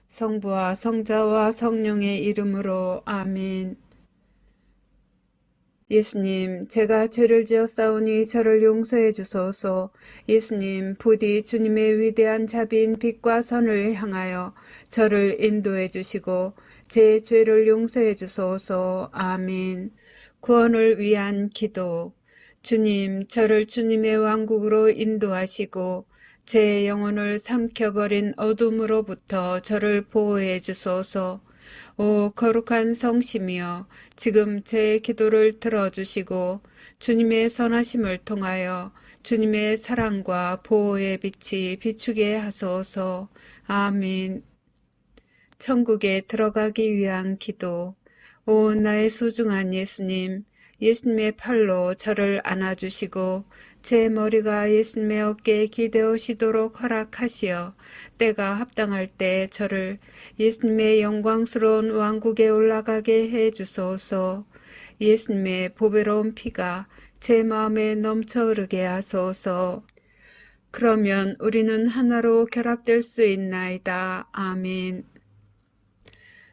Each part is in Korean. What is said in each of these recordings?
성부와 성자와 성령의 이름으로 아멘. 예수님, 제가 죄를 지었사오니 저를 용서해 주소서. 예수님, 부디 주님의 위대한 자비인 빛과 선을 향하여 저를 인도해 주시고 제 죄를 용서해 주소서. 아멘. 구원을 위한 기도. 주님, 저를 주님의 왕국으로 인도하시고 제 영혼을 삼켜버린 어둠으로부터 저를 보호해 주소서. 오 거룩한 성심이여, 지금 제 기도를 들어주시고 주님의 선하심을 통하여 주님의 사랑과 보호의 빛이 비추게 하소서. 아멘. 천국에 들어가기 위한 기도. 오 나의 소중한 예수님, 예수님의 팔로 저를 안아주시고 제 머리가 예수님의 어깨에 기대어시도록 허락하시어 때가 합당할 때 저를 예수님의 영광스러운 왕국에 올라가게 해주소서. 예수님의 보배로운 피가 제 마음에 넘쳐 흐르게 하소서. 그러면 우리는 하나로 결합될 수 있나이다. 아멘.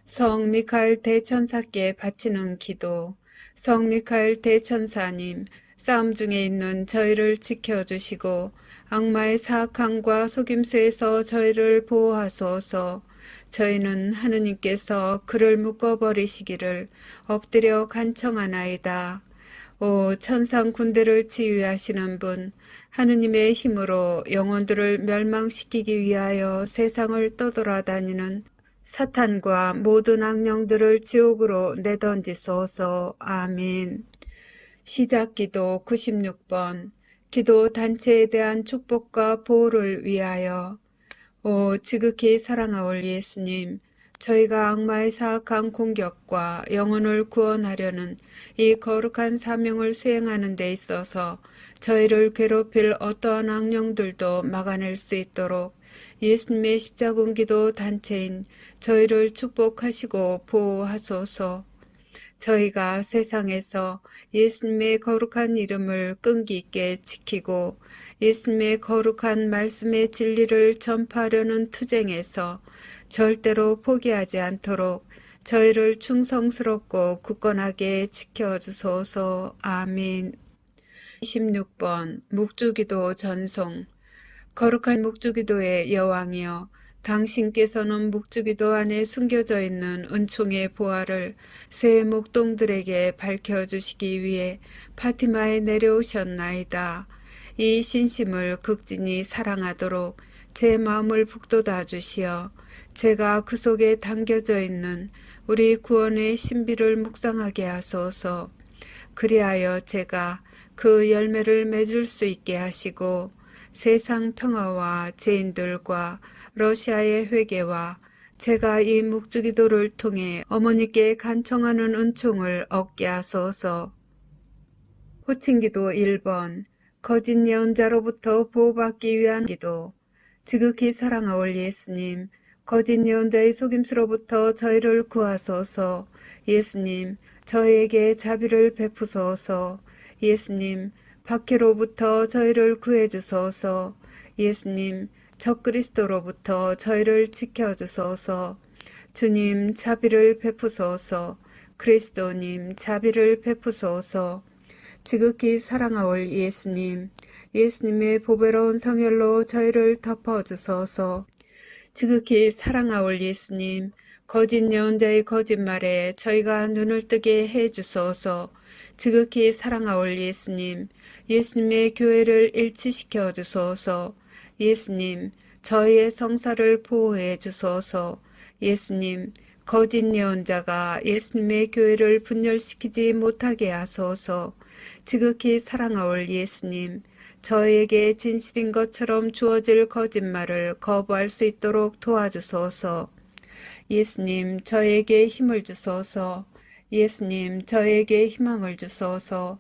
성 미카엘 대천사께 바치는 기도. 성 미카엘 대천사님, 싸움 중에 있는 저희를 지켜주시고 악마의 사악함과 속임수에서 저희를 보호하소서. 저희는 하느님께서 그를 묶어버리시기를 엎드려 간청하나이다. 오 천상 군대를 지휘하시는 분, 하느님의 힘으로 영혼들을 멸망시키기 위하여 세상을 떠돌아다니는 사탄과 모든 악령들을 지옥으로 내던지소서. 아멘. 시작기도 96번. 기도 단체에 대한 축복과 보호를 위하여. 오 지극히 사랑하올 예수님, 저희가 악마의 사악한 공격과 영혼을 구원하려는 이 거룩한 사명을 수행하는 데 있어서 저희를 괴롭힐 어떠한 악령들도 막아낼 수 있도록 예수님의 십자군기도 단체인 저희를 축복하시고 보호하소서. 저희가 세상에서 예수님의 거룩한 이름을 끈기 있게 지키고 예수님의 거룩한 말씀의 진리를 전파하려는 투쟁에서 절대로 포기하지 않도록 저희를 충성스럽고 굳건하게 지켜주소서. 아멘. 26번 묵주기도 전송. 거룩한 묵주기도의 여왕이여, 당신께서는 묵주기도 안에 숨겨져 있는 은총의 보화를 새 목동들에게 밝혀주시기 위해 파티마에 내려오셨나이다. 이 신심을 극진히 사랑하도록 제 마음을 북돋아 주시어 제가 그 속에 담겨져 있는 우리 구원의 신비를 묵상하게 하소서. 그리하여 제가 그 열매를 맺을 수 있게 하시고 세상 평화와 죄인들과 러시아의 회개와 제가 이 묵주기도를 통해 어머니께 간청하는 은총을 얻게 하소서. 호칭기도 1번. 거짓 예언자로부터 보호받기 위한 기도. 지극히 사랑하올 예수님, 거짓 예언자의 속임수로부터 저희를 구하소서. 예수님, 저희에게 자비를 베푸소서. 예수님, 박해로부터 저희를 구해주소서. 예수님, 적그리스도로부터 저희를 지켜주소서. 주님, 자비를 베푸소서. 그리스도님, 자비를 베푸소서. 지극히 사랑하올 예수님, 예수님의 보배로운 성혈로 저희를 덮어주소서. 지극히 사랑하올 예수님, 거짓 예언자의 거짓말에 저희가 눈을 뜨게 해주소서. 지극히 사랑하올 예수님, 예수님의 교회를 일치시켜 주소서. 예수님, 저희의 성사를 보호해 주소서. 예수님, 거짓 예언자가 예수님의 교회를 분열시키지 못하게 하소서. 지극히 사랑하올 예수님, 저에게 진실인 것처럼 주어질 거짓말을 거부할 수 있도록 도와주소서. 예수님, 저에게 힘을 주소서. 예수님, 저에게 희망을 주소서.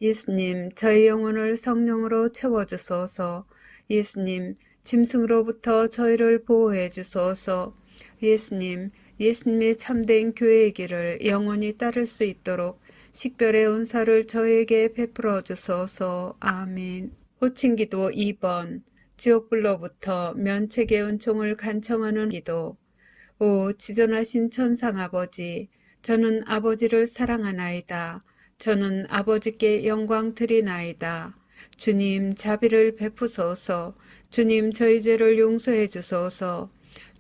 예수님, 저희 영혼을 성령으로 채워주소서. 예수님, 짐승으로부터 저희를 보호해 주소서. 예수님, 예수님의 참된 교회의 길을 영원히 따를 수 있도록 식별의 은사를 저에게 베풀어 주소서. 아멘. 호칭기도 2번. 지옥불로부터 면책의 은총을 간청하는 기도. 오 지존하신 천상아버지, 저는 아버지를 사랑하나이다. 저는 아버지께 영광 드리나이다. 주님 자비를 베푸소서. 주님 저희 죄를 용서해 주소서.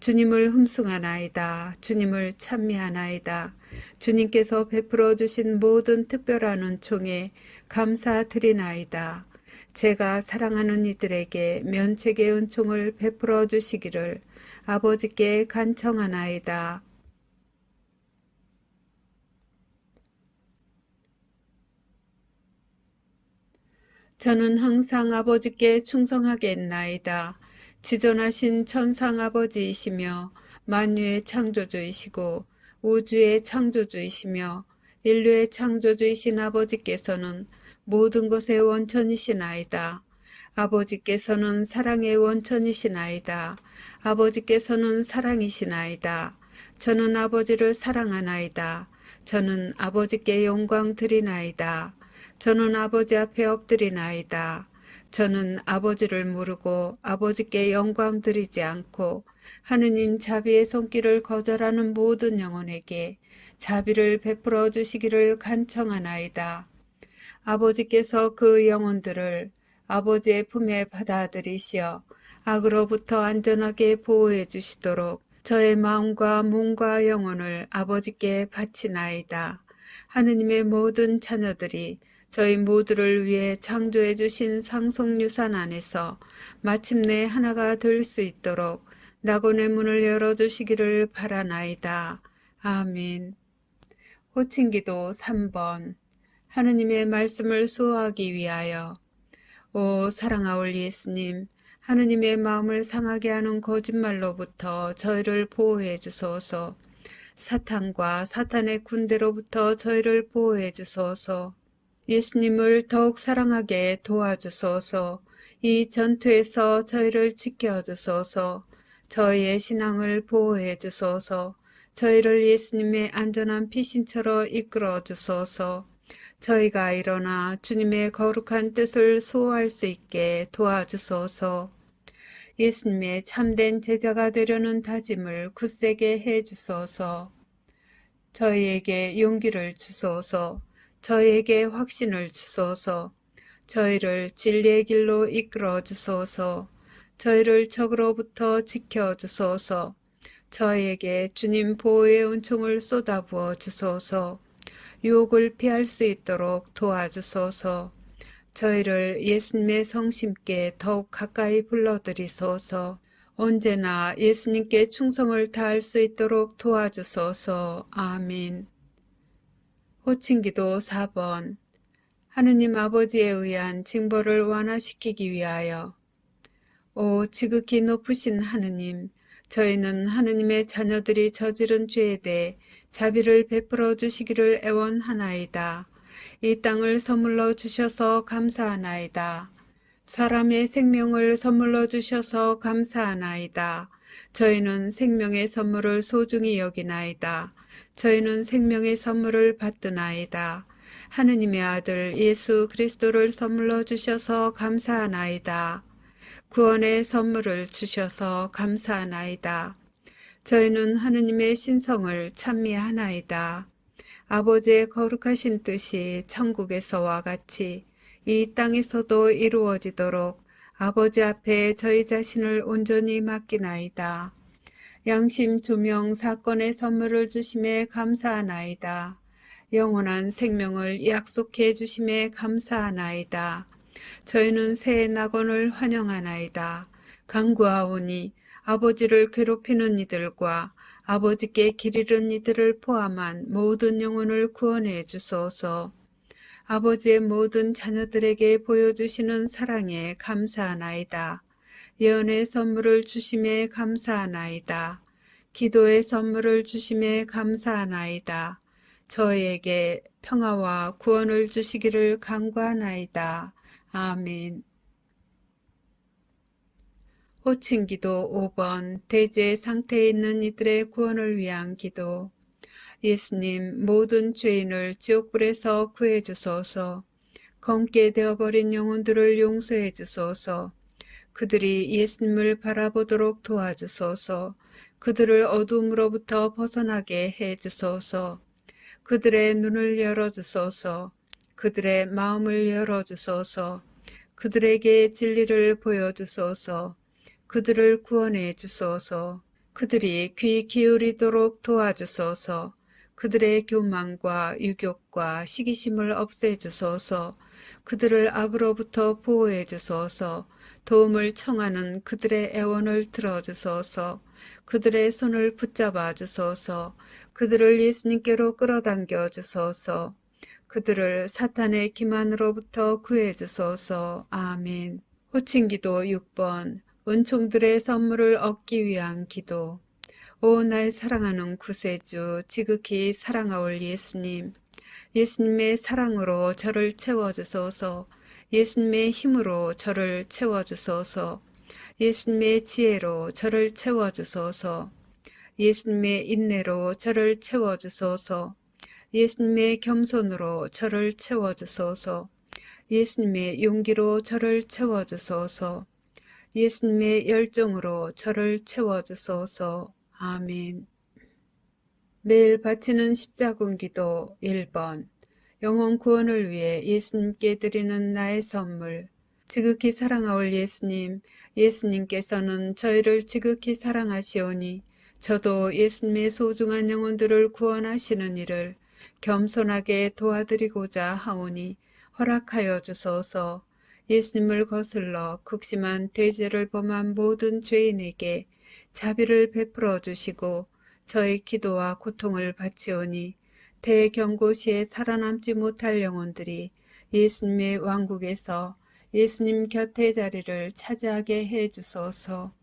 주님을 흠숭하나이다. 주님을 찬미하나이다. 주님께서 베풀어 주신 모든 특별한 은총에 감사드리나이다. 제가 사랑하는 이들에게 면책의 은총을 베풀어 주시기를 아버지께 간청하나이다. 저는 항상 아버지께 충성하겠나이다. 지존하신 천상 아버지이시며 만유의 창조주이시고 우주의 창조주이시며 인류의 창조주이신 아버지께서는 모든 것의 원천이시나이다. 아버지께서는 사랑의 원천이시나이다. 아버지께서는 사랑이시나이다. 저는 아버지를 사랑하나이다. 저는 아버지께 영광 드리나이다. 저는 아버지 앞에 엎드리나이다. 저는 아버지를 모르고 아버지께 영광 드리지 않고 하느님 자비의 손길을 거절하는 모든 영혼에게 자비를 베풀어 주시기를 간청하나이다. 아버지께서 그 영혼들을 아버지의 품에 받아들이시어 악으로부터 안전하게 보호해 주시도록 저의 마음과 몸과 영혼을 아버지께 바치나이다. 하느님의 모든 자녀들이 저희 모두를 위해 창조해 주신 상속유산 안에서 마침내 하나가 될 수 있도록 낙원의 문을 열어주시기를 바라나이다. 아멘. 호칭기도 3번. 하느님의 말씀을 수호하기 위하여. 오 사랑하올 예수님, 하느님의 마음을 상하게 하는 거짓말로부터 저희를 보호해 주소서. 사탄과 사탄의 군대로부터 저희를 보호해 주소서. 예수님을 더욱 사랑하게 도와주소서. 이 전투에서 저희를 지켜주소서. 저희의 신앙을 보호해 주소서. 저희를 예수님의 안전한 피신처로 이끌어 주소서. 저희가 일어나 주님의 거룩한 뜻을 수호할 수 있게 도와주소서. 예수님의 참된 제자가 되려는 다짐을 굳세게 해 주소서. 저희에게 용기를 주소서. 저희에게 확신을 주소서. 저희를 진리의 길로 이끌어 주소서. 저희를 적으로부터 지켜 주소서. 저희에게 주님 보호의 은총을 쏟아부어 주소서. 유혹을 피할 수 있도록 도와주소서. 저희를 예수님의 성심께 더욱 가까이 불러들이소서. 언제나 예수님께 충성을 다할 수 있도록 도와주소서. 아멘. 호칭기도 4번. 하느님 아버지에 의한 징벌을 완화시키기 위하여. 오 지극히 높으신 하느님, 저희는 하느님의 자녀들이 저지른 죄에 대해 자비를 베풀어 주시기를 애원하나이다. 이 땅을 선물로 주셔서 감사하나이다. 사람의 생명을 선물로 주셔서 감사하나이다. 저희는 생명의 선물을 소중히 여기나이다. 저희는 생명의 선물을 받드나이다. 하느님의 아들 예수 그리스도를 선물로 주셔서 감사하나이다. 구원의 선물을 주셔서 감사하나이다. 저희는 하느님의 신성을 찬미하나이다. 아버지의 거룩하신 뜻이 천국에서와 같이 이 땅에서도 이루어지도록 아버지 앞에 저희 자신을 온전히 맡기나이다. 양심 조명 사건의 선물을 주심에 감사하나이다. 영원한 생명을 약속해 주심에 감사하나이다. 저희는 새 낙원을 환영하나이다. 간구하오니 아버지를 괴롭히는 이들과 아버지께 길 잃은 이들을 포함한 모든 영혼을 구원해 주소서. 아버지의 모든 자녀들에게 보여주시는 사랑에 감사하나이다. 예언의 선물을 주심에 감사하나이다. 기도의 선물을 주심에 감사하나이다. 저희에게 평화와 구원을 주시기를 간구하나이다. 아멘. 호칭기도 5번. 대제 상태에 있는 이들의 구원을 위한 기도. 예수님, 모든 죄인을 지옥불에서 구해 주소서. 검게 되어버린 영혼들을 용서해 주소서. 그들이 예수님을 바라보도록 도와주소서. 그들을 어둠으로부터 벗어나게 해 주소서. 그들의 눈을 열어주소서. 그들의 마음을 열어주소서. 그들에게 진리를 보여주소서. 그들을 구원해 주소서. 그들이 귀 기울이도록 도와주소서. 그들의 교만과 유욕과 시기심을 없애주소서. 그들을 악으로부터 보호해 주소서. 도움을 청하는 그들의 애원을 들어주소서. 그들의 손을 붙잡아 주소서. 그들을 예수님께로 끌어당겨 주소서. 그들을 사탄의 기만으로부터 구해 주소서. 아멘. 호칭기도 6번. 은총들의 선물을 얻기 위한 기도. 오, 날 사랑하는 구세주, 지극히 사랑하올 예수님. 예수님의 사랑으로 저를 채워주소서. 예수님의 힘으로 저를 채워주소서. 예수님의 지혜로 저를 채워주소서. 예수님의 인내로 저를 채워주소서. 예수님의 겸손으로 저를 채워주소서. 예수님의 용기로 저를 채워주소서. 예수님의 열정으로 저를 채워주소서. 아멘. 매일 바치는 십자군기도 1번. 영혼 구원을 위해 예수님께 드리는 나의 선물. 지극히 사랑하올 예수님, 예수님께서는 저희를 지극히 사랑하시오니 저도 예수님의 소중한 영혼들을 구원하시는 일을 겸손하게 도와드리고자 하오니 허락하여 주소서. 예수님을 거슬러 극심한 대죄를 범한 모든 죄인에게 자비를 베풀어 주시고 저의 기도와 고통을 바치오니 대경고시에 살아남지 못할 영혼들이 예수님의 왕국에서 예수님 곁의 자리를 차지하게 해 주소서.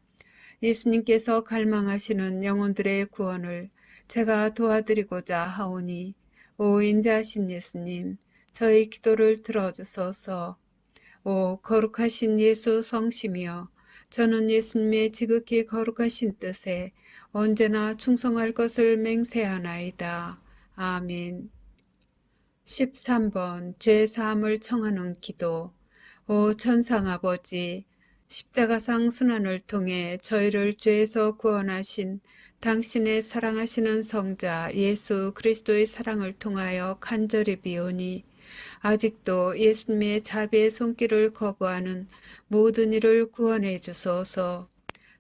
예수님께서 갈망하시는 영혼들의 구원을 제가 도와드리고자 하오니 오 인자하신 예수님, 저희 기도를 들어주소서. 오 거룩하신 예수 성심이여, 저는 예수님의 지극히 거룩하신 뜻에 언제나 충성할 것을 맹세하나이다. 아멘. 13번 죄사함을 청하는 기도. 오 천상아버지, 십자가상 순환을 통해 저희를 죄에서 구원하신 당신의 사랑하시는 성자 예수 그리스도의 사랑을 통하여 간절히 비오니 아직도 예수님의 자비의 손길을 거부하는 모든 이를 구원해 주소서.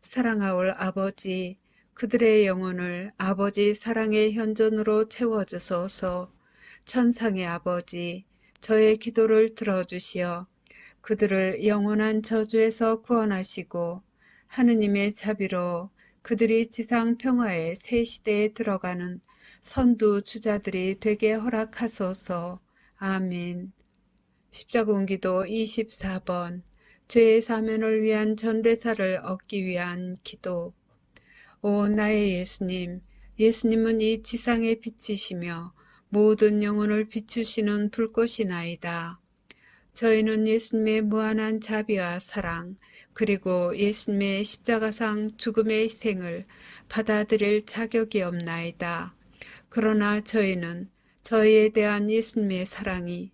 사랑하올 아버지, 그들의 영혼을 아버지 사랑의 현존으로 채워주소서. 천상의 아버지, 저의 기도를 들어주시어 그들을 영원한 저주에서 구원하시고 하느님의 자비로 그들이 지상 평화의 새 시대에 들어가는 선두 주자들이 되게 허락하소서. 아멘. 십자군기도 24번. 죄의 사면을 위한 전대사를 얻기 위한 기도. 오 나의 예수님, 예수님은 이 지상의 빛이시며 모든 영혼을 비추시는 불꽃이나이다. 저희는 예수님의 무한한 자비와 사랑, 그리고 예수님의 십자가상 죽음의 희생을 받아들일 자격이 없나이다. 그러나 저희는 저희에 대한 예수님의 사랑이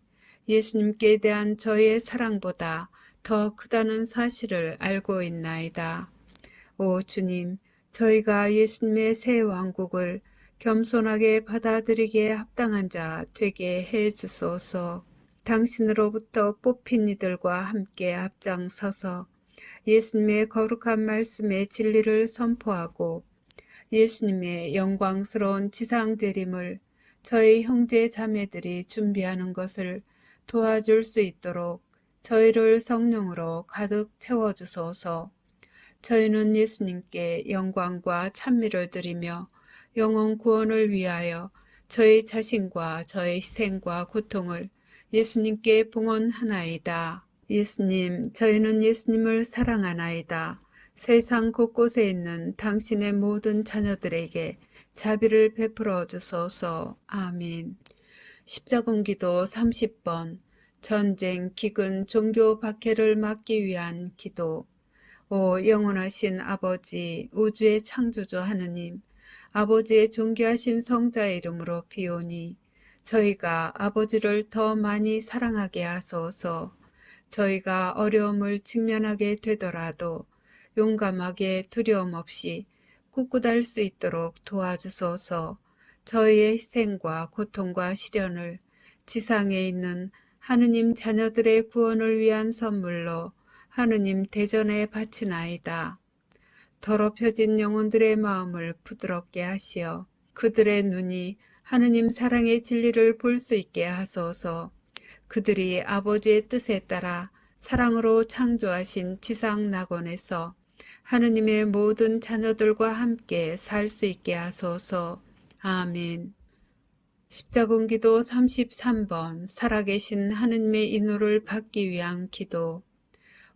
예수님께 대한 저희의 사랑보다 더 크다는 사실을 알고 있나이다. 오 주님, 저희가 예수님의 새 왕국을 겸손하게 받아들이기에 합당한 자 되게 해 주소서. 당신으로부터 뽑힌 이들과 함께 앞장서서 예수님의 거룩한 말씀의 진리를 선포하고 예수님의 영광스러운 지상 재림을 저희 형제 자매들이 준비하는 것을 도와줄 수 있도록 저희를 성령으로 가득 채워주소서. 저희는 예수님께 영광과 찬미를 드리며 영혼 구원을 위하여 저희 자신과 저희 희생과 고통을 예수님께 봉헌하나이다. 예수님, 저희는 예수님을 사랑하나이다. 세상 곳곳에 있는 당신의 모든 자녀들에게 자비를 베풀어 주소서. 아멘. 십자군기도 30번. 전쟁, 기근, 종교 박해를 막기 위한 기도. 오 영원하신 아버지, 우주의 창조주 하느님, 아버지의 존귀하신 성자의 이름으로 비오니 저희가 아버지를 더 많이 사랑하게 하소서. 저희가 어려움을 직면하게 되더라도 용감하게 두려움 없이 굳굳할 수 있도록 도와주소서. 저희의 희생과 고통과 시련을 지상에 있는 하느님 자녀들의 구원을 위한 선물로 하느님 대전에 바치나이다. 더럽혀진 영혼들의 마음을 부드럽게 하시어 그들의 눈이 하느님 사랑의 진리를 볼 수 있게 하소서. 그들이 아버지의 뜻에 따라 사랑으로 창조하신 지상 낙원에서 하느님의 모든 자녀들과 함께 살 수 있게 하소서. 아멘. 십자군기도 33번 살아계신 하느님의 인호를 받기 위한 기도.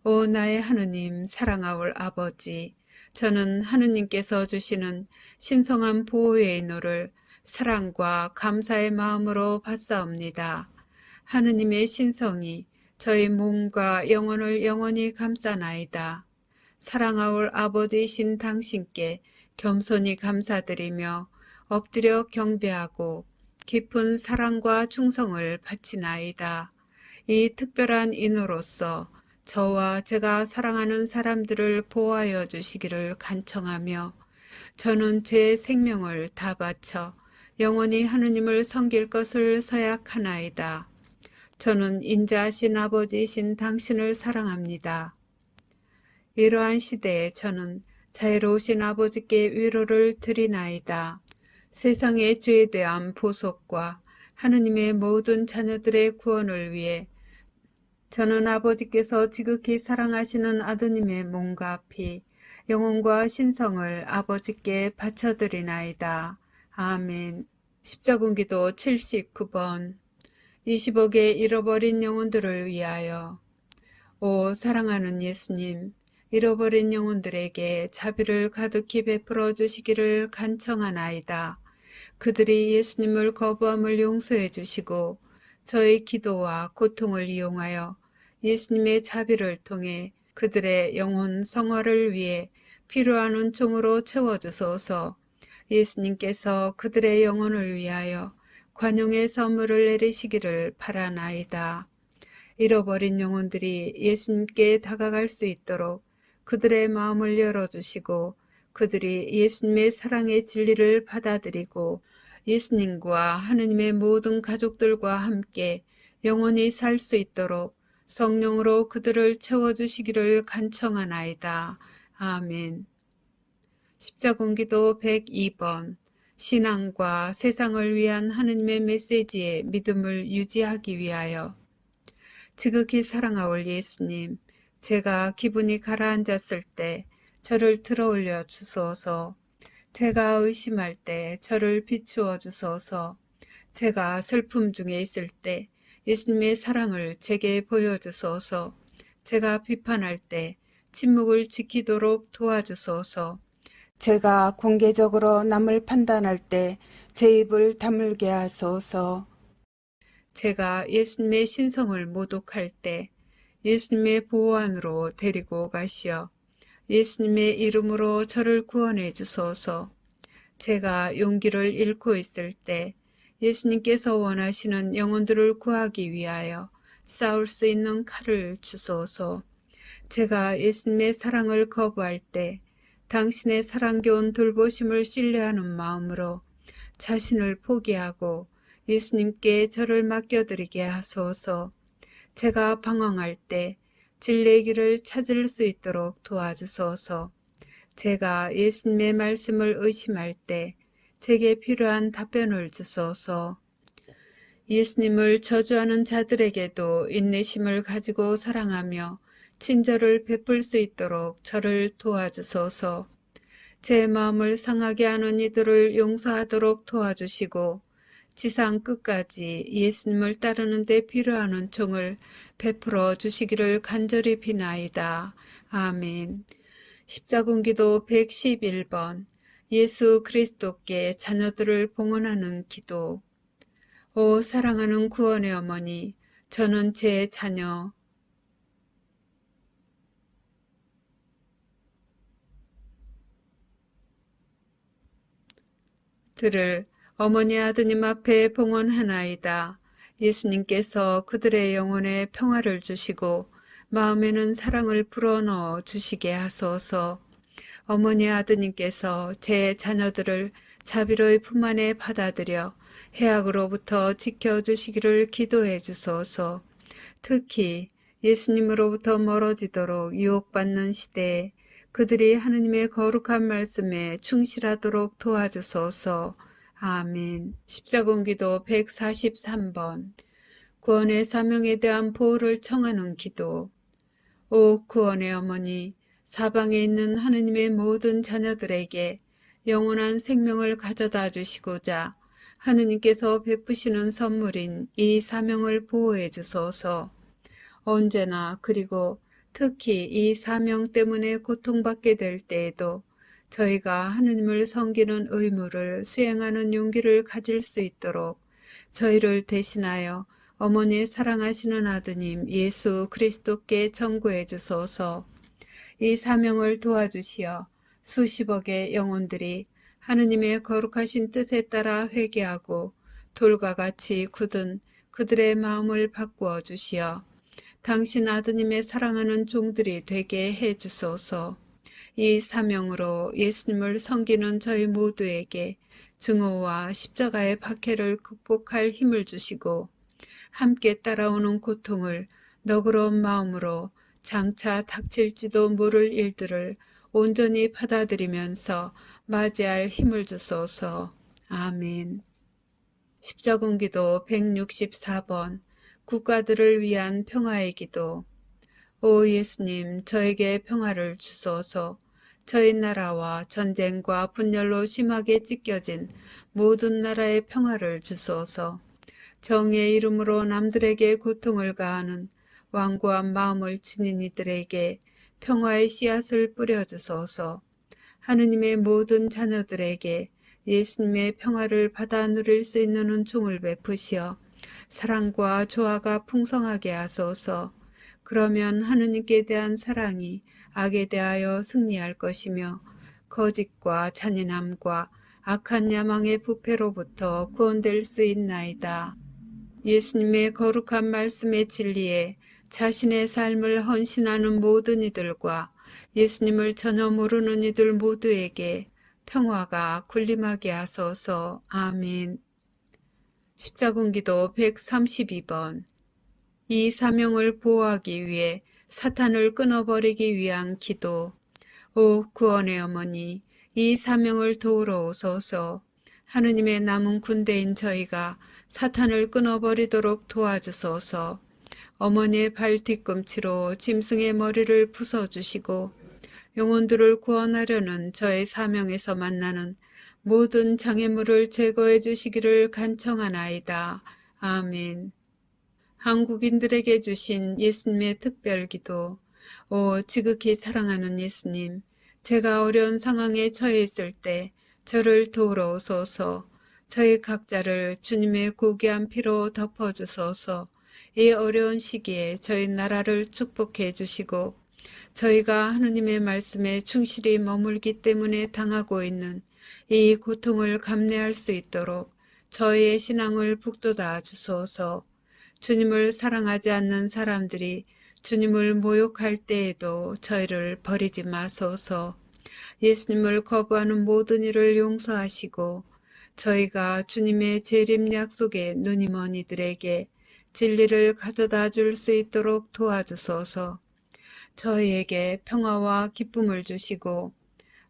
오 나의 하느님 사랑하올 아버지, 저는 하느님께서 주시는 신성한 보호의 인호를 사랑과 감사의 마음으로 받사옵니다. 하느님의 신성이 저희 몸과 영혼을 영원히 감싸나이다. 사랑하올 아버지이신 당신께 겸손히 감사드리며 엎드려 경배하고 깊은 사랑과 충성을 바치나이다. 이 특별한 인호로서 저와 제가 사랑하는 사람들을 보호하여 주시기를 간청하며 저는 제 생명을 다 바쳐 영원히 하느님을 섬길 것을 서약하나이다. 저는 인자하신 아버지이신 당신을 사랑합니다. 이러한 시대에 저는 자애로우신 아버지께 위로를 드리나이다. 세상의 죄에 대한 보속과 하느님의 모든 자녀들의 구원을 위해 저는 아버지께서 지극히 사랑하시는 아드님의 몸과 피, 영혼과 신성을 아버지께 바쳐드리나이다. 아멘. 십자군기도 79번 20억의 잃어버린 영혼들을 위하여. 오 사랑하는 예수님, 잃어버린 영혼들에게 자비를 가득히 베풀어 주시기를 간청하나이다. 그들이 예수님을 거부함을 용서해 주시고 저의 기도와 고통을 이용하여 예수님의 자비를 통해 그들의 영혼 성화를 위해 필요한 은총으로 채워주소서. 예수님께서 그들의 영혼을 위하여 관용의 선물을 내리시기를 바라나이다. 잃어버린 영혼들이 예수님께 다가갈 수 있도록 그들의 마음을 열어주시고 그들이 예수님의 사랑의 진리를 받아들이고 예수님과 하느님의 모든 가족들과 함께 영원히 살 수 있도록 성령으로 그들을 채워주시기를 간청하나이다. 아멘. 십자군기도 102번 신앙과 세상을 위한 하느님의 메시지에 믿음을 유지하기 위하여. 지극히 사랑하올 예수님, 제가 기분이 가라앉았을 때 저를 들어올려 주소서. 제가 의심할 때 저를 비추어 주소서. 제가 슬픔 중에 있을 때 예수님의 사랑을 제게 보여주소서. 제가 비판할 때 침묵을 지키도록 도와주소서. 제가 공개적으로 남을 판단할 때 제 입을 다물게 하소서. 제가 예수님의 신성을 모독할 때 예수님의 보호 안으로 데리고 가시어 예수님의 이름으로 저를 구원해 주소서. 제가 용기를 잃고 있을 때 예수님께서 원하시는 영혼들을 구하기 위하여 싸울 수 있는 칼을 주소서. 제가 예수님의 사랑을 거부할 때 당신의 사랑겨운 돌보심을 신뢰하는 마음으로 자신을 포기하고 예수님께 저를 맡겨드리게 하소서. 제가 방황할 때 진리의 길을 찾을 수 있도록 도와주소서. 제가 예수님의 말씀을 의심할 때 제게 필요한 답변을 주소서. 예수님을 저주하는 자들에게도 인내심을 가지고 사랑하며 친절을 베풀 수 있도록 저를 도와주소서. 제 마음을 상하게 하는 이들을 용서하도록 도와주시고 지상 끝까지 예수님을 따르는 데 필요한 은총을 베풀어 주시기를 간절히 비나이다. 아멘. 십자군기도 111번 예수 그리스도께 자녀들을 봉헌하는 기도. 오 사랑하는 구원의 어머니, 저는 제 자녀 들을 어머니 아드님 앞에 봉헌하나이다. 예수님께서 그들의 영혼에 평화를 주시고 마음에는 사랑을 불어넣어 주시게 하소서. 어머니 아드님께서 제 자녀들을 자비로이 품 안에 받아들여 해악으로부터 지켜주시기를 기도해 주소서. 특히 예수님으로부터 멀어지도록 유혹받는 시대에 그들이 하느님의 거룩한 말씀에 충실하도록 도와주소서. 아멘. 십자군기도 143번. 구원의 사명에 대한 보호를 청하는 기도. 오 구원의 어머니, 사방에 있는 하느님의 모든 자녀들에게 영원한 생명을 가져다 주시고자 하느님께서 베푸시는 선물인 이 사명을 보호해 주소서. 언제나 그리고 특히 이 사명 때문에 고통받게 될 때에도 저희가 하느님을 섬기는 의무를 수행하는 용기를 가질 수 있도록 저희를 대신하여 어머니의 사랑하시는 아드님 예수 그리스도께 전구해 주소서. 이 사명을 도와주시어 수십억의 영혼들이 하느님의 거룩하신 뜻에 따라 회개하고 돌과 같이 굳은 그들의 마음을 바꾸어 주시어 당신 아드님의 사랑하는 종들이 되게 해 주소서. 이 사명으로 예수님을 섬기는 저희 모두에게 증오와 십자가의 박해를 극복할 힘을 주시고 함께 따라오는 고통을 너그러운 마음으로 장차 닥칠지도 모를 일들을 온전히 받아들이면서 맞이할 힘을 주소서. 아멘. 십자군기도 164번. 국가들을 위한 평화의 기도. 오 예수님, 저에게 평화를 주소서. 저희 나라와 전쟁과 분열로 심하게 찢겨진 모든 나라의 평화를 주소서. 정의의 이름으로 남들에게 고통을 가하는 완고한 마음을 지닌 이들에게 평화의 씨앗을 뿌려주소서. 하느님의 모든 자녀들에게 예수님의 평화를 받아 누릴 수 있는 은총을 베푸시어 사랑과 조화가 풍성하게 하소서. 그러면 하느님께 대한 사랑이 악에 대하여 승리할 것이며 거짓과 잔인함과 악한 야망의 부패로부터 구원될 수 있나이다. 예수님의 거룩한 말씀의 진리에 자신의 삶을 헌신하는 모든 이들과 예수님을 전혀 모르는 이들 모두에게 평화가 군림하게 하소서. 아멘. 십자군기도 132번. 이 사명을 보호하기 위해 사탄을 끊어버리기 위한 기도. 오 구원의 어머니, 이 사명을 도우러 오소서. 하느님의 남은 군대인 저희가 사탄을 끊어버리도록 도와주소서. 어머니의 발 뒤꿈치로 짐승의 머리를 부숴주시고 영혼들을 구원하려는 저의 사명에서 만나는 모든 장애물을 제거해 주시기를 간청하나이다. 아멘. 한국인들에게 주신 예수님의 특별기도. 오 지극히 사랑하는 예수님, 제가 어려운 상황에 처해 있을 때 저를 도우러 오소서. 저희 각자를 주님의 고귀한 피로 덮어주소서. 이 어려운 시기에 저희 나라를 축복해 주시고 저희가 하느님의 말씀에 충실히 머물기 때문에 당하고 있는 이 고통을 감내할 수 있도록 저희의 신앙을 북돋아 주소서. 주님을 사랑하지 않는 사람들이 주님을 모욕할 때에도 저희를 버리지 마소서. 예수님을 거부하는 모든 일을 용서하시고 저희가 주님의 재림 약속에 눈이 먼 이들에게 진리를 가져다 줄 수 있도록 도와주소서. 저희에게 평화와 기쁨을 주시고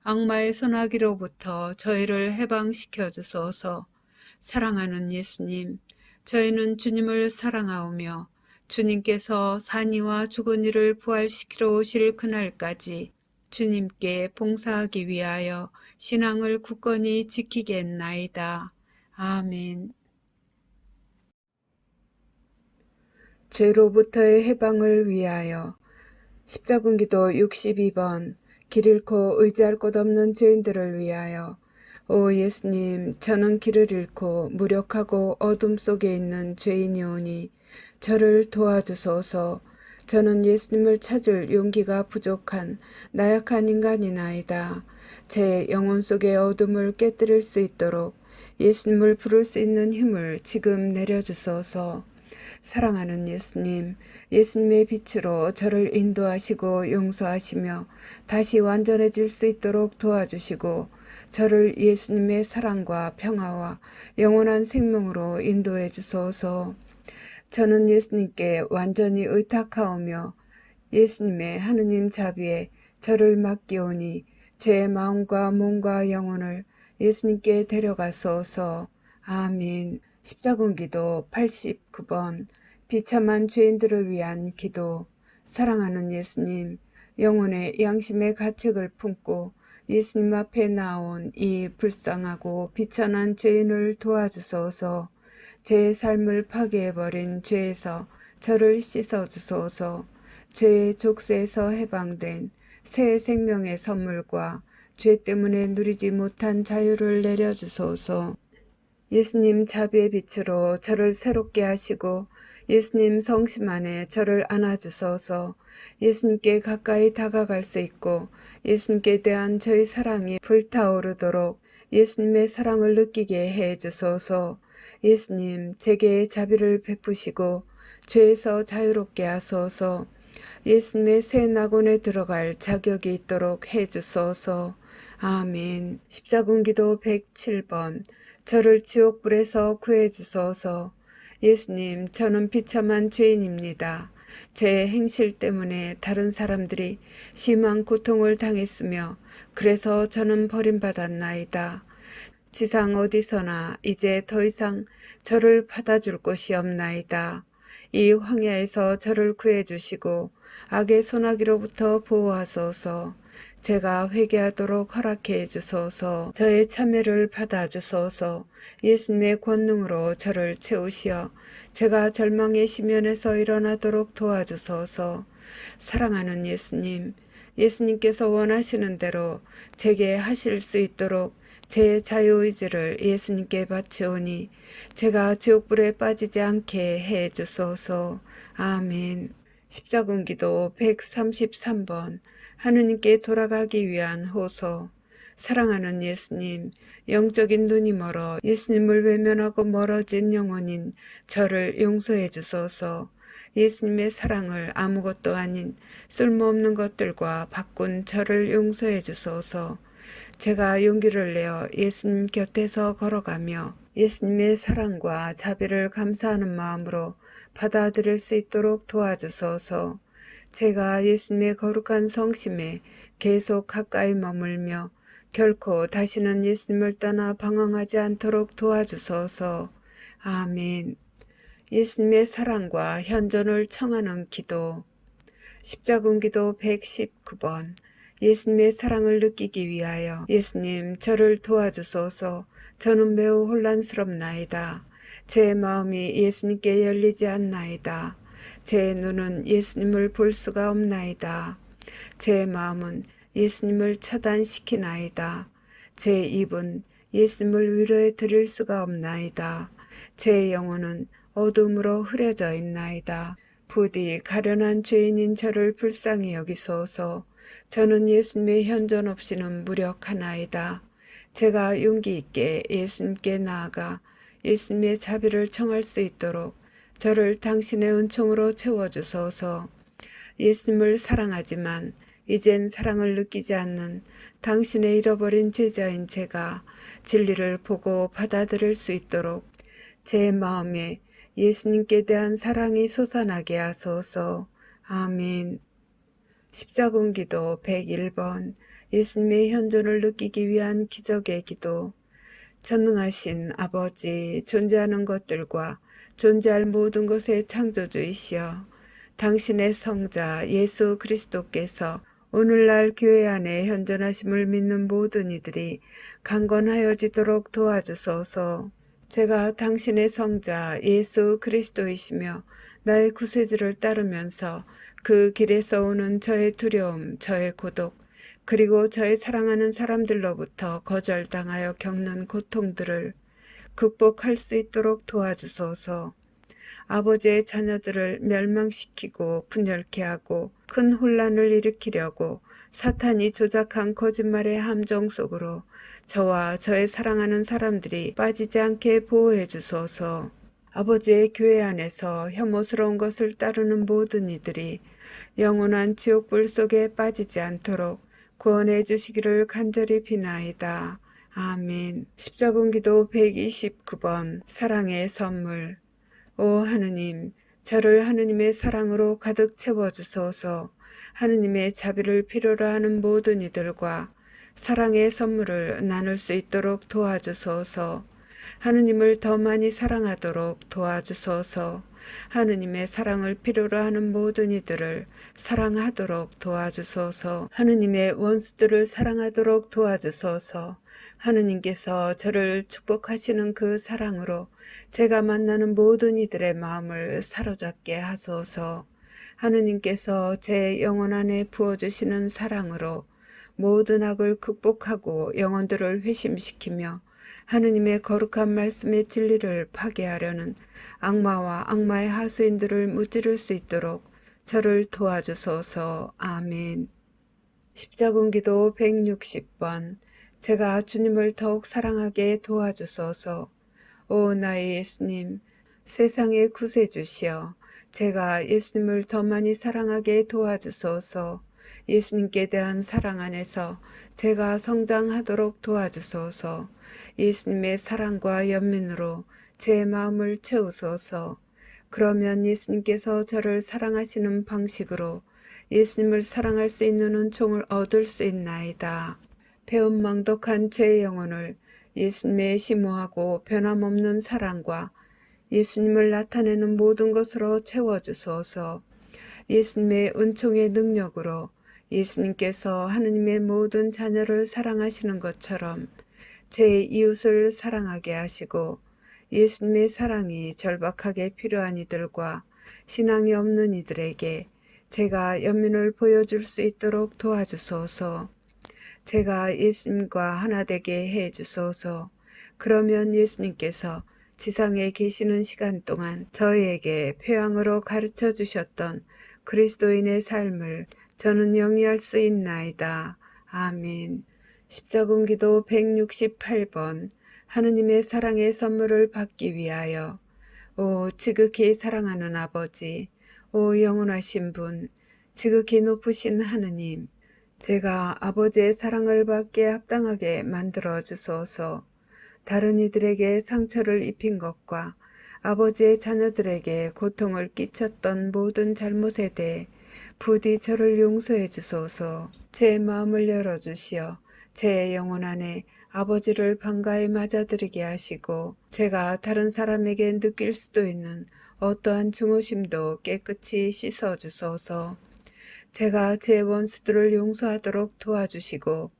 악마의 손아귀로부터 저희를 해방시켜 주소서. 사랑하는 예수님, 저희는 주님을 사랑하오며 주님께서 산이와 죽은 이를 부활시키러 오실 그날까지 주님께 봉사하기 위하여 신앙을 굳건히 지키겠나이다. 아멘. 죄로부터의 해방을 위하여. 십자군기도 62번. 길 잃고 의지할 곳 없는 죄인들을 위하여. 오 예수님, 저는 길을 잃고 무력하고 어둠 속에 있는 죄인이오니 저를 도와주소서. 저는 예수님을 찾을 용기가 부족한 나약한 인간이나이다. 제 영혼 속의 어둠을 깨뜨릴 수 있도록 예수님을 부를 수 있는 힘을 지금 내려주소서. 사랑하는 예수님의 빛으로 저를 인도하시고 용서하시며 다시 완전해질 수 있도록 도와주시고 저를 예수님의 사랑과 평화와 영원한 생명으로 인도해 주소서. 저는 예수님께 완전히 의탁하오며 예수님의 하느님 자비에 저를 맡기오니 제 마음과 몸과 영혼을 예수님께 데려가소서. 아멘. 십자군기도 89번 비참한 죄인들을 위한 기도. 사랑하는 예수님, 영혼의 양심의 가책을 품고 예수님 앞에 나온 이 불쌍하고 비천한 죄인을 도와주소서. 제 삶을 파괴해버린 죄에서 저를 씻어주소서. 죄의 족쇄에서 해방된 새 생명의 선물과 죄 때문에 누리지 못한 자유를 내려주소서. 예수님 자비의 빛으로 저를 새롭게 하시고 예수님 성심 안에 저를 안아주소서. 예수님께 가까이 다가갈 수 있고 예수님께 대한 저의 사랑이 불타오르도록 예수님의 사랑을 느끼게 해주소서. 예수님, 제게 자비를 베푸시고 죄에서 자유롭게 하소서. 예수님의 새 낙원에 들어갈 자격이 있도록 해주소서. 아멘. 십자군기도 107번 저를 지옥불에서 구해주소서. 예수님, 저는 비참한 죄인입니다. 제 행실 때문에 다른 사람들이 심한 고통을 당했으며 그래서 저는 버림받았나이다. 지상 어디서나 이제 더 이상 저를 받아줄 곳이 없나이다. 이 황야에서 저를 구해주시고 악의 소나기로부터 보호하소서. 제가 회개하도록 허락해 주소서. 저의 참회를 받아주소서. 예수님의 권능으로 저를 채우시어 제가 절망의 시면에서 일어나도록 도와주소서. 사랑하는 예수님, 예수님께서 원하시는 대로 제게 하실 수 있도록 제 자유의지를 예수님께 바치오니 제가 지옥불에 빠지지 않게 해 주소서. 아멘. 십자군기도 133번 하느님께 돌아가기 위한 호소. 사랑하는 예수님, 영적인 눈이 멀어 예수님을 외면하고 멀어진 영혼인 저를 용서해 주소서. 예수님의 사랑을 아무것도 아닌 쓸모없는 것들과 바꾼 저를 용서해 주소서. 제가 용기를 내어 예수님 곁에서 걸어가며 예수님의 사랑과 자비를 감사하는 마음으로 받아들일 수 있도록 도와주소서. 제가 예수님의 거룩한 성심에 계속 가까이 머물며 결코 다시는 예수님을 떠나 방황하지 않도록 도와주소서. 아멘. 예수님의 사랑과 현존을 청하는 기도. 십자군기도 119번 예수님의 사랑을 느끼기 위하여 예수님 저를 도와주소서. 저는 매우 혼란스럽나이다. 제 마음이 예수님께 열리지 않나이다. 제 눈은 예수님을 볼 수가 없나이다. 제 마음은 예수님을 차단시키나이다. 제 입은 예수님을 위로해 드릴 수가 없나이다. 제 영혼은 어둠으로 흐려져 있나이다. 부디 가련한 죄인인 저를 불쌍히 여기소서. 저는 예수님의 현존 없이는 무력하나이다. 제가 용기 있게 예수님께 나아가 예수님의 자비를 청할 수 있도록 저를 당신의 은총으로 채워주소서. 예수님을 사랑하지만 이젠 사랑을 느끼지 않는 당신의 잃어버린 제자인 제가 진리를 보고 받아들일 수 있도록 제 마음에 예수님께 대한 사랑이 솟아나게 하소서. 아멘. 십자군기도 101번 예수님의 현존을 느끼기 위한 기적의 기도. 전능하신 아버지, 존재하는 것들과 존재할 모든 것의 창조주이시여, 당신의 성자 예수 그리스도께서 오늘날 교회 안에 현존하심을 믿는 모든 이들이 강건하여지도록 도와주소서. 제가 당신의 성자 예수 그리스도이시며 나의 구세주를 따르면서 그 길에서 오는 저의 두려움, 저의 고독, 그리고 저의 사랑하는 사람들로부터 거절당하여 겪는 고통들을 극복할 수 있도록 도와주소서. 아버지의 자녀들을 멸망시키고 분열케 하고 큰 혼란을 일으키려고 사탄이 조작한 거짓말의 함정 속으로 저와 저의 사랑하는 사람들이 빠지지 않게 보호해 주소서. 아버지의 교회 안에서 혐오스러운 것을 따르는 모든 이들이 영원한 지옥불 속에 빠지지 않도록 구원해 주시기를 간절히 비나이다. 아멘. 십자군기도 129번 사랑의 선물. 오 하느님, 저를 하느님의 사랑으로 가득 채워주소서. 하느님의 자비를 필요로 하는 모든 이들과 사랑의 선물을 나눌 수 있도록 도와주소서. 하느님을 더 많이 사랑하도록 도와주소서. 하느님의 사랑을 필요로 하는 모든 이들을 사랑하도록 도와주소서. 하느님의 원수들을 사랑하도록 도와주소서. 하느님께서 저를 축복하시는 그 사랑으로 제가 만나는 모든 이들의 마음을 사로잡게 하소서. 하느님께서 제 영혼 안에 부어주시는 사랑으로 모든 악을 극복하고 영혼들을 회심시키며 하느님의 거룩한 말씀의 진리를 파괴하려는 악마와 악마의 하수인들을 무찌를 수 있도록 저를 도와주소서. 아멘. 십자군기도 160번. 제가 주님을 더욱 사랑하게 도와주소서. 오 나의 예수님, 세상의 구세주시여, 제가 예수님을 더 많이 사랑하게 도와주소서. 예수님께 대한 사랑 안에서 제가 성장하도록 도와주소서. 예수님의 사랑과 연민으로 제 마음을 채우소서. 그러면 예수님께서 저를 사랑하시는 방식으로 예수님을 사랑할 수 있는 은총을 얻을 수 있나이다. 배은망덕한 제 영혼을 예수님의 심오하고 변함없는 사랑과 예수님을 나타내는 모든 것으로 채워주소서. 예수님의 은총의 능력으로 예수님께서 하느님의 모든 자녀를 사랑하시는 것처럼 제 이웃을 사랑하게 하시고 예수님의 사랑이 절박하게 필요한 이들과 신앙이 없는 이들에게 제가 연민을 보여줄 수 있도록 도와주소서. 제가 예수님과 하나 되게 해 주소서. 그러면 예수님께서 지상에 계시는 시간 동안 저희에게 표양으로 가르쳐 주셨던 그리스도인의 삶을 저는 영위할 수 있나이다. 아멘. 십자군기도 168번. 하느님의 사랑의 선물을 받기 위하여. 오 지극히 사랑하는 아버지, 오 영원하신 분, 지극히 높으신 하느님, 제가 아버지의 사랑을 받기에 합당하게 만들어 주소서. 다른 이들에게 상처를 입힌 것과 아버지의 자녀들에게 고통을 끼쳤던 모든 잘못에 대해 부디 저를 용서해 주소서. 제 마음을 열어주시어 제 영혼 안에 아버지를 반가이 맞아들이게 하시고 제가 다른 사람에게 느낄 수도 있는 어떠한 증오심도 깨끗이 씻어주소서. 제가 제 원수들을 용서하도록 도와주시고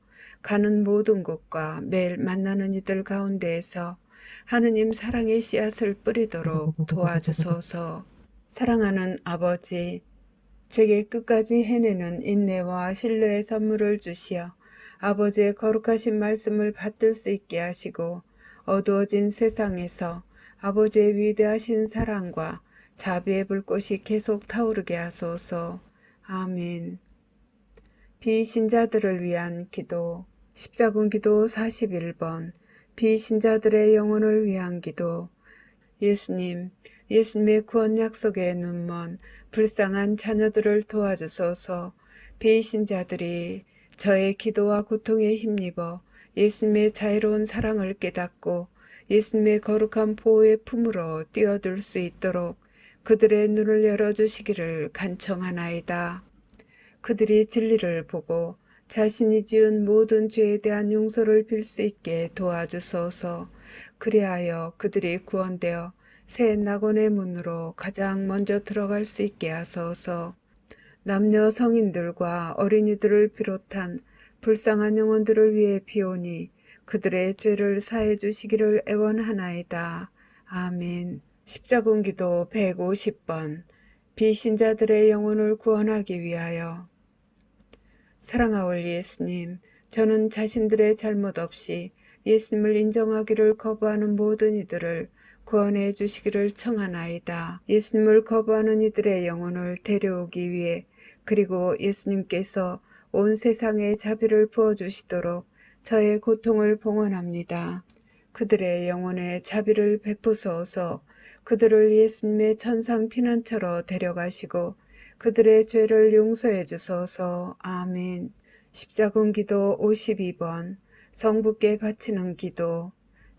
가는 모든 곳과 매일 만나는 이들 가운데에서 하느님 사랑의 씨앗을 뿌리도록 도와주소서. 사랑하는 아버지, 제게 끝까지 해내는 인내와 신뢰의 선물을 주시어 아버지의 거룩하신 말씀을 받들 수 있게 하시고 어두워진 세상에서 아버지의 위대하신 사랑과 자비의 불꽃이 계속 타오르게 하소서. 아멘. 비신자들을 위한 기도. 십자군기도 41번. 비신자들의 영혼을 위한 기도. 예수님, 예수님의 구원 약속의 눈먼 불쌍한 자녀들을 도와주소서. 비신자들이 저의 기도와 고통에 힘입어 예수님의 자애로운 사랑을 깨닫고 예수님의 거룩한 보호의 품으로 뛰어들 수 있도록 그들의 눈을 열어주시기를 간청하나이다. 그들이 진리를 보고 자신이 지은 모든 죄에 대한 용서를 빌 수 있게 도와주소서. 그리하여 그들이 구원되어 새 낙원의 문으로 가장 먼저 들어갈 수 있게 하소서. 남녀 성인들과 어린이들을 비롯한 불쌍한 영혼들을 위해 비오니 그들의 죄를 사해 주시기를 애원하나이다. 아멘. 십자군기도 150번. 비신자들의 영혼을 구원하기 위하여. 사랑하올 예수님, 저는 자신들의 잘못 없이 예수님을 인정하기를 거부하는 모든 이들을 구원해 주시기를 청하나이다. 예수님을 거부하는 이들의 영혼을 데려오기 위해 그리고 예수님께서 온 세상에 자비를 부어주시도록 저의 고통을 봉헌합니다. 그들의 영혼에 자비를 베푸소서. 그들을 예수님의 천상 피난처로 데려가시고 그들의 죄를 용서해 주소서. 아멘. 십자군기도 52번 성부께 바치는 기도.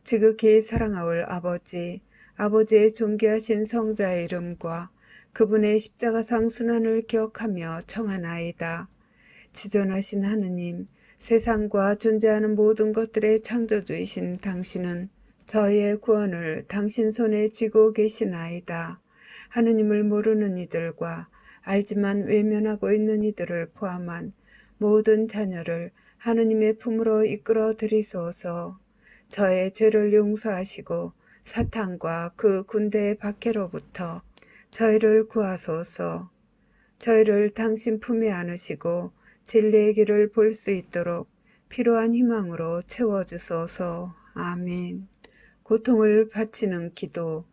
지극히 사랑하올 아버지, 아버지의 존귀하신 성자의 이름과 그분의 십자가상 순환을 기억하며 청하나이다. 지존하신 하느님, 세상과 존재하는 모든 것들의 창조주이신 당신은 저희의 구원을 당신 손에 쥐고 계시나이다. 하느님을 모르는 이들과 알지만 외면하고 있는 이들을 포함한 모든 자녀를 하느님의 품으로 이끌어 들이소서. 저의 죄를 용서하시고 사탄과 그 군대의 박해로부터 저희를 구하소서. 저희를 당신 품에 안으시고 진리의 길을 볼 수 있도록 필요한 희망으로 채워주소서. 아멘. 고통을 바치는 기도.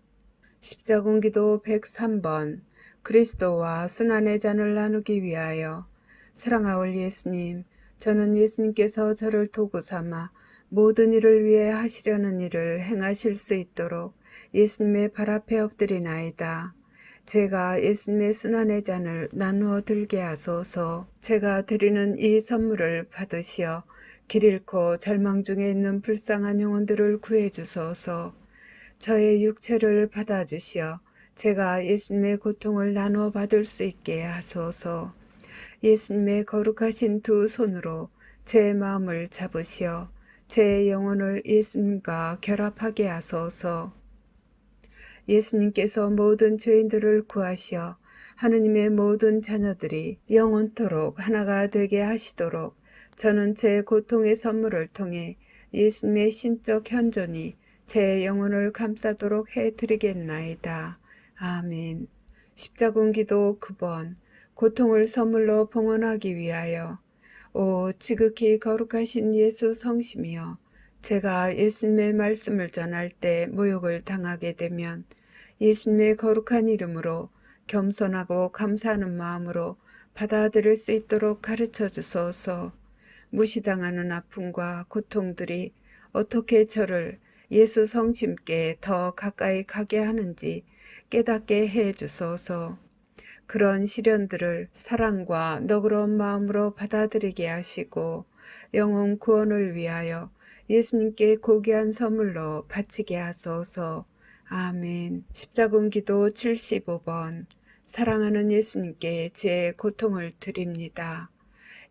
십자군기도 103번 그리스도와 순환의 잔을 나누기 위하여. 사랑하올 예수님, 저는 예수님께서 저를 도구 삼아 모든 일을 위해 하시려는 일을 행하실 수 있도록 예수님의 발 앞에 엎드리나이다. 제가 예수님의 순환의 잔을 나누어 들게 하소서. 제가 드리는 이 선물을 받으시어 길 잃고 절망 중에 있는 불쌍한 영혼들을 구해 주소서. 저의 육체를 받아주시어 제가 예수님의 고통을 나누어 받을 수 있게 하소서. 예수님의 거룩하신 두 손으로 제 마음을 잡으시어 제 영혼을 예수님과 결합하게 하소서. 예수님께서 모든 죄인들을 구하시어 하느님의 모든 자녀들이 영원토록 하나가 되게 하시도록 저는 제 고통의 선물을 통해 예수님의 신적 현존이 제 영혼을 감싸도록 해드리겠나이다. 아멘. 십자군기도 9번 고통을 선물로 봉헌하기 위하여. 오 지극히 거룩하신 예수 성심이여, 제가 예수님의 말씀을 전할 때 모욕을 당하게 되면 예수님의 거룩한 이름으로 겸손하고 감사하는 마음으로 받아들일 수 있도록 가르쳐 주소서. 무시당하는 아픔과 고통들이 어떻게 저를 예수 성심께 더 가까이 가게 하는지 깨닫게 해 주소서. 그런 시련들을 사랑과 너그러운 마음으로 받아들이게 하시고 영혼 구원을 위하여 예수님께 고귀한 선물로 바치게 하소서. 아멘. 십자군기도 75번 사랑하는 예수님께 제 고통을 드립니다.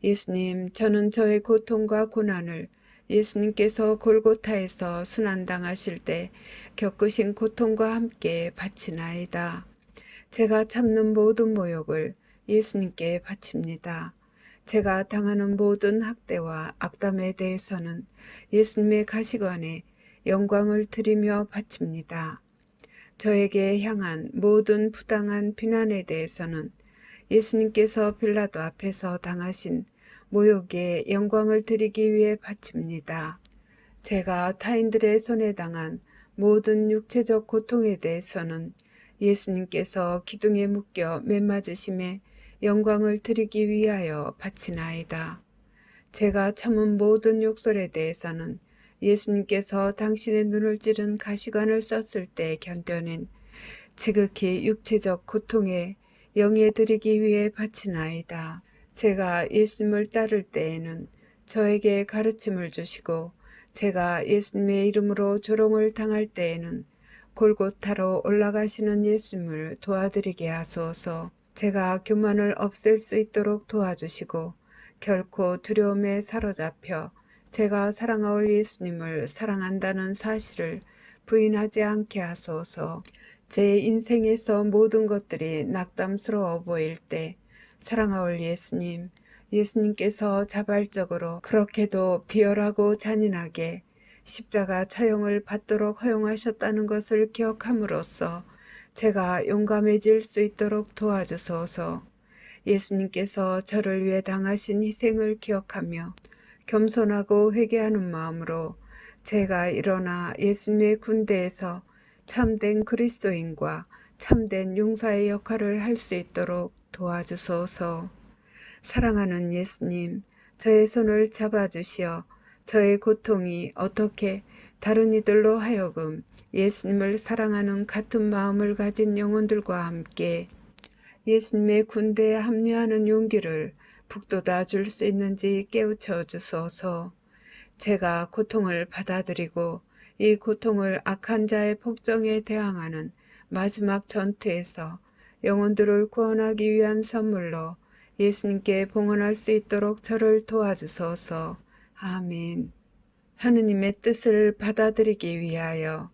예수님, 저는 저의 고통과 고난을 예수님께서 골고타에서 순환당하실 때 겪으신 고통과 함께 바치나이다. 제가 참는 모든 모욕을 예수님께 바칩니다. 제가 당하는 모든 학대와 악담에 대해서는 예수님의 가시관에 영광을 드리며 바칩니다. 저에게 향한 모든 부당한 비난에 대해서는 예수님께서 빌라도 앞에서 당하신 모욕에 영광을 드리기 위해 바칩니다. 제가 타인들의 손에 당한 모든 육체적 고통에 대해서는 예수님께서 기둥에 묶여 매맞으심에 영광을 드리기 위하여 바치나이다. 제가 참은 모든 욕설에 대해서는 예수님께서 당신의 눈을 찌른 가시관을 썼을 때 견뎌낸 지극히 육체적 고통에 영예 드리기 위해 바치나이다. 제가 예수님을 따를 때에는 저에게 가르침을 주시고 제가 예수님의 이름으로 조롱을 당할 때에는 골고타로 올라가시는 예수님을 도와드리게 하소서. 제가 교만을 없앨 수 있도록 도와주시고 결코 두려움에 사로잡혀 제가 사랑하올 예수님을 사랑한다는 사실을 부인하지 않게 하소서. 제 인생에서 모든 것들이 낙담스러워 보일 때 사랑하올 예수님, 예수님께서 자발적으로 그렇게도 비열하고 잔인하게 십자가 처형을 받도록 허용하셨다는 것을 기억함으로써 제가 용감해질 수 있도록 도와주소서. 예수님께서 저를 위해 당하신 희생을 기억하며 겸손하고 회개하는 마음으로 제가 일어나 예수님의 군대에서 참된 그리스도인과 참된 용사의 역할을 할 수 있도록 도와주소서. 사랑하는 예수님, 저의 손을 잡아주시어 저의 고통이 어떻게 다른 이들로 하여금 예수님을 사랑하는 같은 마음을 가진 영혼들과 함께 예수님의 군대에 합류하는 용기를 북돋아 줄 수 있는지 깨우쳐 주소서. 제가 고통을 받아들이고 이 고통을 악한 자의 폭정에 대항하는 마지막 전투에서 영혼들을 구원하기 위한 선물로 예수님께 봉헌할 수 있도록 저를 도와주소서. 아멘. 하느님의 뜻을 받아들이기 위하여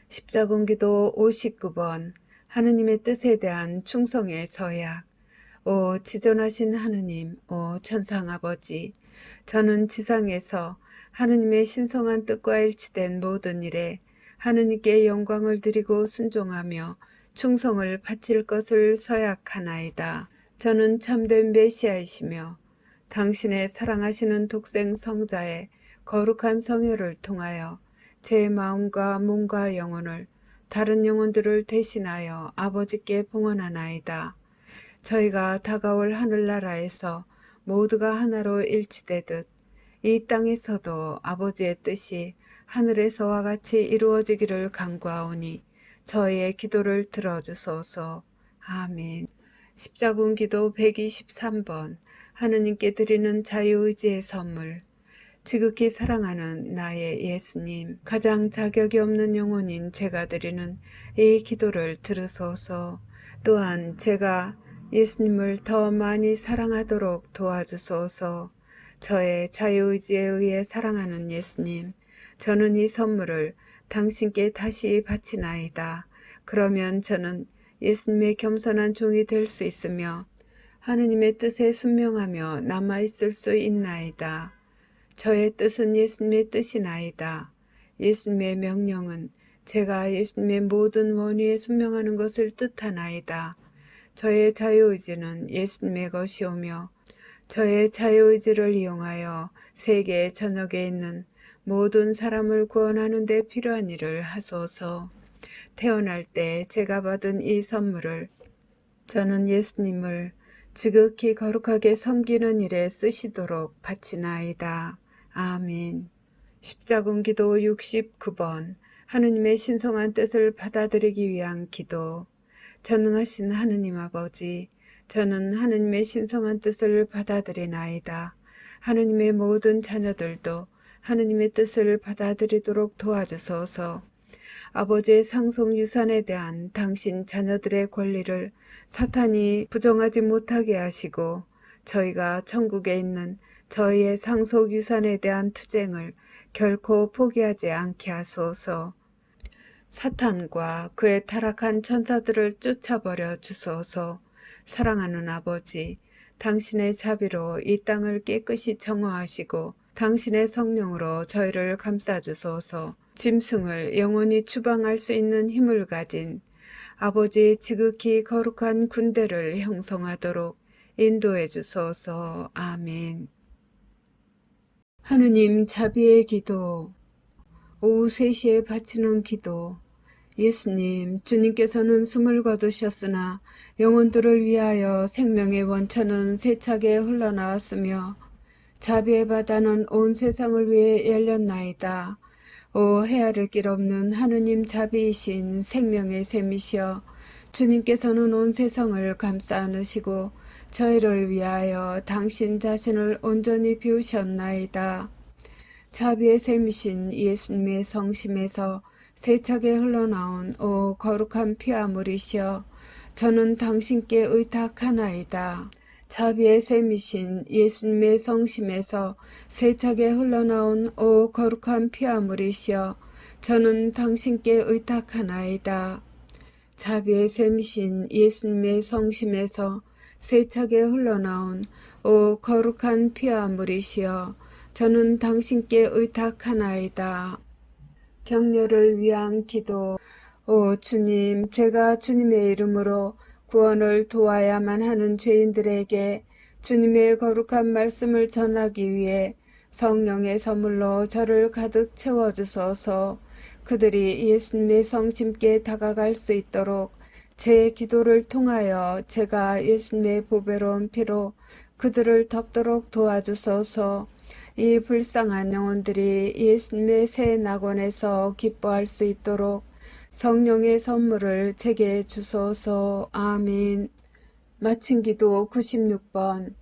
십자군기도 59번 하느님의 뜻에 대한 충성의 서약. 오 지존하신 하느님, 오 천상아버지, 저는 지상에서 하느님의 신성한 뜻과 일치된 모든 일에 하느님께 영광을 드리고 순종하며 충성을 바칠 것을 서약하나이다. 저는 참된 메시아이시며 당신의 사랑하시는 독생 성자의 거룩한 성혈을 통하여 제 마음과 몸과 영혼을 다른 영혼들을 대신하여 아버지께 봉헌하나이다. 저희가 다가올 하늘나라에서 모두가 하나로 일치되듯 이 땅에서도 아버지의 뜻이 하늘에서와 같이 이루어지기를 간구하오니 저희의 기도를 들어주소서. 아멘. 십자군 기도 123번 하느님께 드리는 자유의지의 선물. 지극히 사랑하는 나의 예수님, 가장 자격이 없는 영혼인 제가 드리는 이 기도를 들으소서. 또한 제가 예수님을 더 많이 사랑하도록 도와주소서. 저의 자유의지에 의해 사랑하는 예수님, 저는 이 선물을 당신께 다시 바치나이다. 그러면 저는 예수님의 겸손한 종이 될 수 있으며 하느님의 뜻에 순명하며 남아있을 수 있나이다. 저의 뜻은 예수님의 뜻이나이다. 예수님의 명령은 제가 예수님의 모든 원위에 순명하는 것을 뜻하나이다. 저의 자유의지는 예수님의 것이오며 저의 자유의지를 이용하여 세계 전역에 있는 모든 사람을 구원하는 데 필요한 일을 하소서. 태어날 때 제가 받은 이 선물을 저는 예수님을 지극히 거룩하게 섬기는 일에 쓰시도록 바치나이다. 아멘. 십자군 기도 69번 하느님의 신성한 뜻을 받아들이기 위한 기도. 전능하신 하느님 아버지, 저는 하느님의 신성한 뜻을 받아들이나이다. 하느님의 모든 자녀들도 하느님의 뜻을 받아들이도록 도와주소서. 아버지의 상속 유산에 대한 당신 자녀들의 권리를 사탄이 부정하지 못하게 하시고 저희가 천국에 있는 저희의 상속 유산에 대한 투쟁을 결코 포기하지 않게 하소서. 사탄과 그의 타락한 천사들을 쫓아버려 주소서. 사랑하는 아버지, 당신의 자비로 이 땅을 깨끗이 정화하시고 당신의 성령으로 저희를 감싸주소서. 짐승을 영원히 추방할 수 있는 힘을 가진 아버지의 지극히 거룩한 군대를 형성하도록 인도해 주소서. 아멘. 하느님 자비의 기도. 오후 3시에 바치는 기도. 예수님, 주님께서는 숨을 거두셨으나 영혼들을 위하여 생명의 원천은 세차게 흘러나왔으며 자비의 바다는 온 세상을 위해 열렸나이다. 오 헤아릴 길 없는 하느님 자비이신 생명의 샘이시여, 주님께서는 온 세상을 감싸 안으시고 저희를 위하여 당신 자신을 온전히 비우셨나이다. 자비의 샘이신 예수님의 성심에서 세차게 흘러나온 오 거룩한 피와 물이시여, 저는 당신께 의탁하나이다. 자비의 샘이신 예수님의 성심에서 세차게 흘러나온 오 거룩한 피와 물이시여, 저는 당신께 의탁하나이다. 자비의 샘이신 예수님의 성심에서 세차게 흘러나온 오 거룩한 피와 물이시여, 저는 당신께 의탁하나이다. 격려를 위한 기도. 오 주님, 제가 주님의 이름으로 구원을 도와야만 하는 죄인들에게 주님의 거룩한 말씀을 전하기 위해 성령의 선물로 저를 가득 채워주소서. 그들이 예수님의 성심께 다가갈 수 있도록 제 기도를 통하여 제가 예수님의 보배로운 피로 그들을 덮도록 도와주소서. 이 불쌍한 영혼들이 예수님의 새 낙원에서 기뻐할 수 있도록 성령의 선물을 제게 주소서. 아멘. 마친 기도 96번.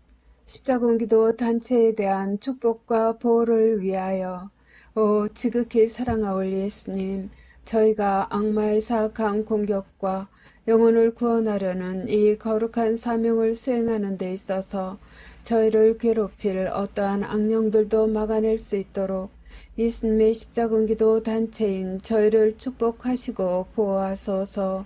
십자군기도 단체에 대한 축복과 보호를 위하여. 오 지극히 사랑하올 예수님, 저희가 악마의 사악한 공격과 영혼을 구원하려는 이 거룩한 사명을 수행하는 데 있어서 저희를 괴롭힐 어떠한 악령들도 막아낼 수 있도록 예수님의 십자군기도 단체인 저희를 축복하시고 보호하소서.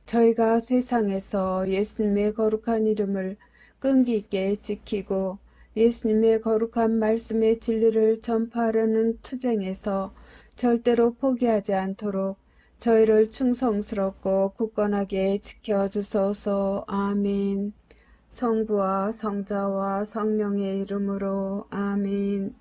저희가 세상에서 예수님의 거룩한 이름을 끈기 있게 지키고 예수님의 거룩한 말씀의 진리를 전파하려는 투쟁에서 절대로 포기하지 않도록 저희를 충성스럽고 굳건하게 지켜주소서. 아멘. 성부와 성자와 성령의 이름으로 아멘.